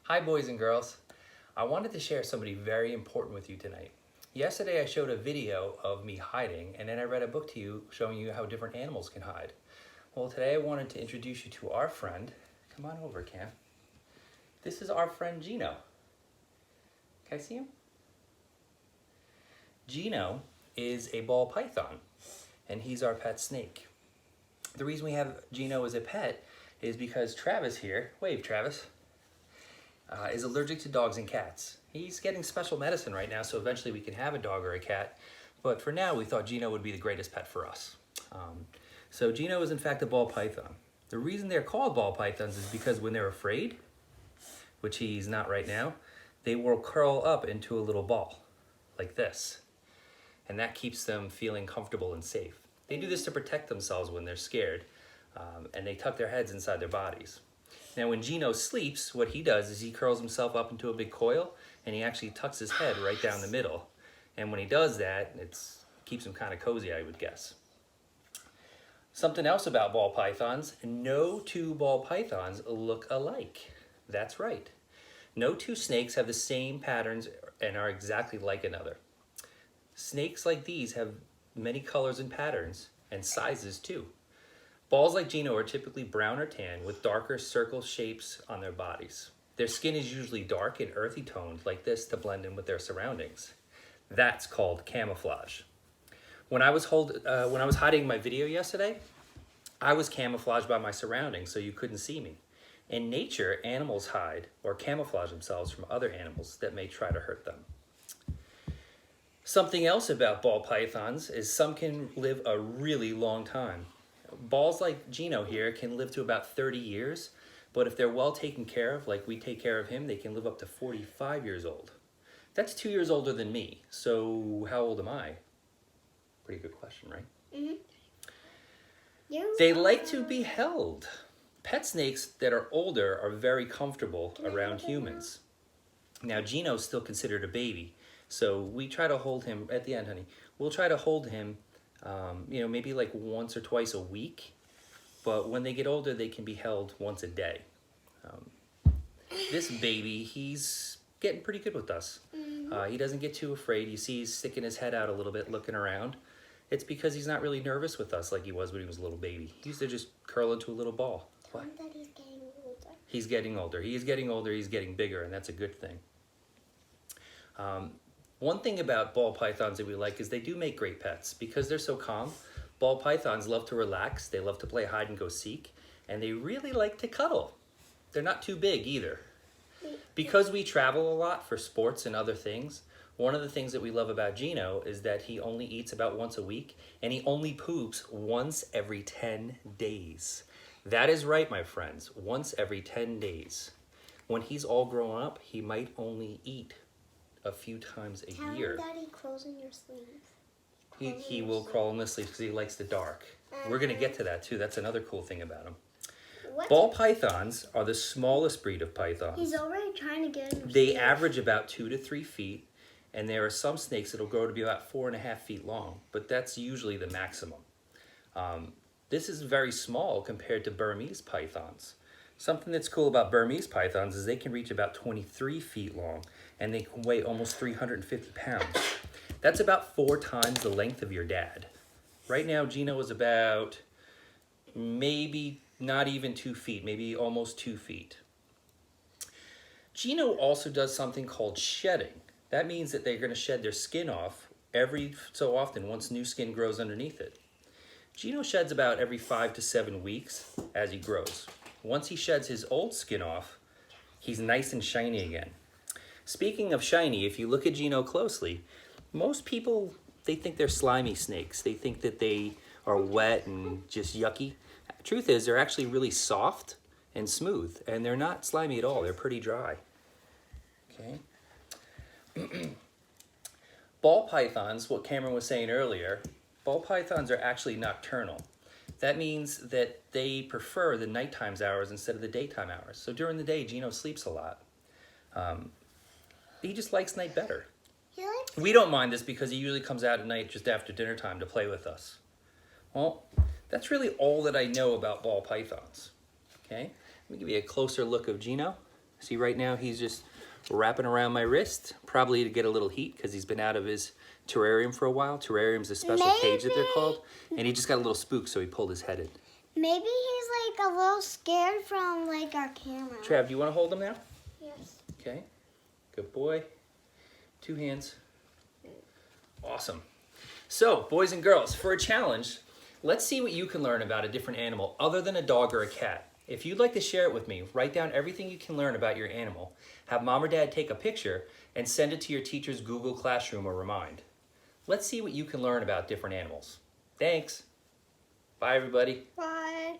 Hi boys and girls. I wanted to share somebody very important with you tonight. Yesterday I showed a video of me hiding, and then I read a book to you showing you how different animals can hide. Well, today I wanted to introduce you to our friend. Come on over, Cam. This is our friend Gino. Can I see him? Gino is a ball python, and he's our pet snake. The reason we have Gino as a pet is because Travis here, wave Travis, is allergic to dogs and cats. He's getting special medicine right now, so eventually we can have a dog or a cat. But for now, we thought Gino would be the greatest pet for us. So Gino is in fact a ball python. The reason they're called ball pythons is because when they're afraid, which he's not right now, they will curl up into a little ball, like this. And that keeps them feeling comfortable and safe. They do this to protect themselves when they're scared, and they tuck their heads inside their bodies. Now when Gino sleeps, what he does is he curls himself up into a big coil, and he actually tucks his head right down the middle. And when he does that, it keeps him kind of cozy, I would guess. Something else about ball pythons, no two ball pythons look alike. That's right. No two snakes have the same patterns and are exactly like another. Snakes like these have many colors and patterns, and sizes too. Balls like Gino are typically brown or tan with darker circle shapes on their bodies. Their skin is usually dark and earthy toned like this to blend in with their surroundings. That's called camouflage. When I was hiding in my video yesterday, I was camouflaged by my surroundings so you couldn't see me. In nature, animals hide or camouflage themselves from other animals that may try to hurt them. Something else about ball pythons is some can live a really long time. Balls like Gino here can live to about 30 years, but if they're well taken care of, like we take care of him, they can live up to 45 years old. That's 2 years older than me, so how old am I? Pretty good question, right? Mm-hmm. They like to be held. Pet snakes that are older are very comfortable around humans. Now, Gino's still considered a baby, so we try to hold him, at the end, honey, we'll try to hold him maybe like once or twice a week, but when they get older, they can be held once a day. This baby, he's getting pretty good with us. He doesn't get too afraid. You see he's sticking his head out a little bit, looking around. It's because he's not really nervous with us like he was when he was a little baby. He used to just curl into a little ball. What? That he's getting older. He's getting older. He's getting older, he's getting bigger, and that's a good thing. One thing about ball pythons that we like is they do make great pets. Because they're so calm, ball pythons love to relax, they love to play hide and go seek, and they really like to cuddle. They're not too big either. Because we travel a lot for sports and other things, one of the things that we love about Gino is that he only eats about once a week, and he only poops once every 10 days. That is right, my friends, once every 10 days. When he's all grown up, he might only eat a few times a year. Tell him that he crawls in your sleeve. He will crawl in the sleeves because he likes the dark. We're going to get to that too. That's another cool thing about him. What? Ball pythons are the smallest breed of pythons. He's already trying to get in your They sleeve. average about 2 to 3 feet, and there are some snakes that'll grow to be about 4.5 feet long, but that's usually the maximum. This is very small compared to Burmese pythons. Something that's cool about Burmese pythons is they can reach about 23 feet long, and they can weigh almost 350 pounds. That's about 4 times the length of your dad. Right now, Gino is about maybe not even 2 feet, maybe almost 2 feet. Gino also does something called shedding. That means that they're going to shed their skin off every so often once new skin grows underneath it. Gino sheds about every 5 to 7 weeks as he grows. Once he sheds his old skin off, he's nice and shiny again. Speaking of shiny, if you look at Gino closely, most people, they think they're slimy snakes. They think that they are wet and just yucky. Truth is, they're actually really soft and smooth, and they're not slimy at all. They're pretty dry. Okay. Ball pythons, what Cameron was saying earlier, ball pythons are actually nocturnal. That means that they prefer the nighttime hours instead of the daytime hours. So during the day, Gino sleeps a lot. He just likes night better. We don't mind this because he usually comes out at night just after dinner time to play with us. Well, that's really all that I know about ball pythons. Okay, let me give you a closer look of Gino. See, right now he's just wrapping around my wrist, probably to get a little heat because he's been out of his terrarium for a while. Terrarium's a special cage that they're called. And he just got a little spooked, so he pulled his head in. Maybe he's like a little scared from like our camera. Trav, do you want to hold him now? Yes. Okay. Good boy. 2 hands. Awesome. So, boys and girls, for a challenge, let's see what you can learn about a different animal other than a dog or a cat. If you'd like to share it with me, write down everything you can learn about your animal, have mom or dad take a picture, and send it to your teacher's Google Classroom or Remind. Let's see what you can learn about different animals. Thanks. Bye, everybody. Bye.